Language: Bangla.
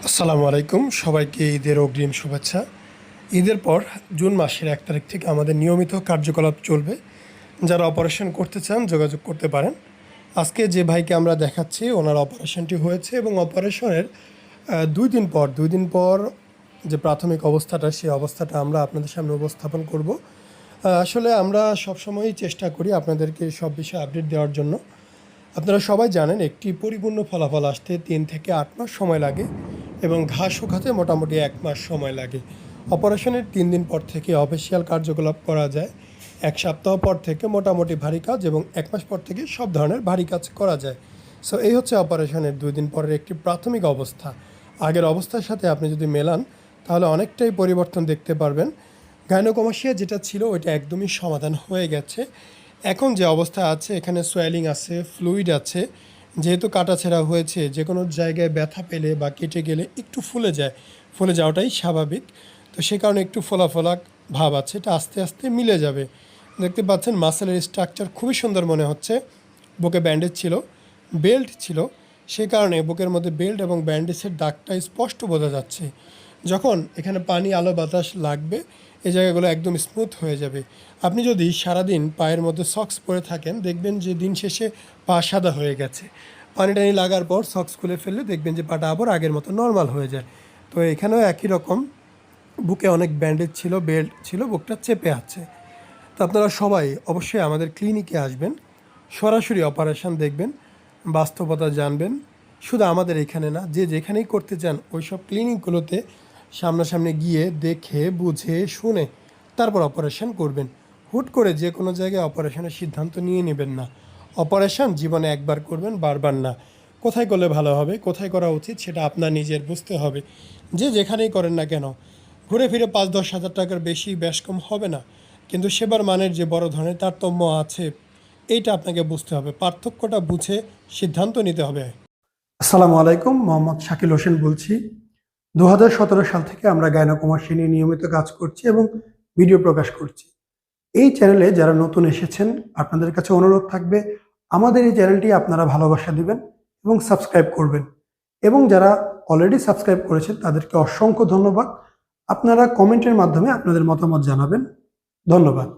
আসসালামু আলাইকুম, সবাইকে ঈদের অগ্রিম শুভেচ্ছা। ঈদের পর জুন মাসের 1 তারিখ থেকে আমাদের নিয়মিত কার্যকলাপ চলবে। যারা অপারেশন করতে চান যোগাযোগ করতে পারেন। আজকে যে ভাইকে আমরা দেখাচ্ছি ওনার অপারেশনটি হয়েছে এবং অপারেশনের 2 দিন পর যে প্রাথমিক অবস্থাটা সেই অবস্থাটা আমরা আপনাদের সামনে উপস্থাপন করব। আসলে আমরা সবসময়ই চেষ্টা করি আপনাদেরকে সব বিষয়ে আপডেট দেওয়ার জন্য। আপনারা সবাই জানেন একটি পরিপূর্ণ ফলাফল আসতে 3 থেকে 8 মাস সময় লাগে এবং ঘা শুকাতে মোটামুটি 1 মাস সময় লাগে। অপারেশনের 3 দিন পর থেকে অফিসিয়াল কার্যকলাপ করা যায়। 1 সপ্তাহ পর থেকে মোটামুটি ভারী কাজ এবং 1 মাস পর থেকে সব ধরনের ভারী কাজ করা যায়। সো এই হচ্ছে অপারেশনের 2 দিন পরের একটি প্রাথমিক অবস্থা। আগের অবস্থার সাথে আপনি যদি মেলান তাহলে অনেকটাই পরিবর্তন দেখতে পারবেন। গাইনোকমাসিয়া যেটা ছিল ওইটা একদমই সমাধান হয়ে গেছে। এখন যে অবস্থা আছে এখানে সোয়েলিং আছে, ফ্লুইড আছে। যেহেতু কাটাছেঁড়া হয়েছে যে কোনো জায়গায় ব্যথা পেলে বা কেটে গেলে একটু ফুলে যায়, ফুলে যাওয়াটাই স্বাভাবিক। তো সে কারণে একটু ফোলা ফোলা ভাব আছে, এটা আস্তে আস্তে মিলে যাবে। দেখতে পাচ্ছেন মাসেলের স্ট্রাকচার খুবই সুন্দর মনে হচ্ছে। বুকে ব্যান্ডেজ ছিল, বেল্ট ছিল, সে কারণে বুকের মধ্যে বেল্ট এবং ব্যান্ডেজের দাগটা স্পষ্ট বোঝা যাচ্ছে। যখন এখানে পানি আলো বাতাস লাগবে এই জায়গাগুলো একদম স্মুথ হয়ে যাবে। আপনি যদি সারাদিন পায়ের মধ্যে সক্স পরে থাকেন দেখবেন যে দিন শেষে পা সাদা হয়ে গেছে। পানি টানি লাগার পর সক্স খুলে ফেললে দেখবেন যে পাটা আবার আগের মতো নর্মাল হয়ে যায়। তো এখানেও একই রকম বুকে অনেক ব্যান্ডেজ ছিল, বেল্ট ছিল, বুকটা চেপে আছে। তো আপনারা সবাই অবশ্যই আমাদের ক্লিনিকে আসবেন, সরাসরি অপারেশন দেখবেন, বাস্তবতা জানবেন। শুধু আমাদের এখানে না, যে যেখানেই করতে চান ওই সব ক্লিনিকগুলোতে সামনাসামনি গিয়ে দেখে বুঝে শুনে তারপর অপারেশন করবেন। হুট করে যে কোনো জায়গায় অপারেশনের সিদ্ধান্ত নিয়ে নেবেন না। অপারেশন জীবনে একবার করবেন, বারবার না। কোথায় করলে ভালো হবে, কোথায় করা উচিত সেটা আপনার নিজের বুঝতে হবে। যে যেখানেই করেন না কেন ঘুরে ফিরে 5-10 হাজার টাকার বেশি বেশ কম হবে না, কিন্তু সেবার মানের যে বড় ধরনের তারতম্য আছে এইটা আপনাকে বুঝতে হবে, পার্থক্যটা বুঝে সিদ্ধান্ত নিতে হবে। আসসালামু আলাইকুম, মোহাম্মদ শাকিল হোসেন বলছি। 2017 সাল থেকে আমরা গাইনোকমাসিয়া নিয়ে নিয়মিত কাজ করছি এবং ভিডিও প্রকাশ করছি। এই চ্যানেলে যারা নতুন এসেছেন আপনাদের কাছে অনুরোধ থাকবে আমাদের এই চ্যানেলটি আপনারা ভালোবাসা দিবেন এবং সাবস্ক্রাইব করবেন। এবং যারা অলরেডি সাবস্ক্রাইব করেছেন তাদেরকে অসংখ্য ধন্যবাদ। আপনারা কমেন্টের মাধ্যমে আপনাদের মতামত জানাবেন। ধন্যবাদ।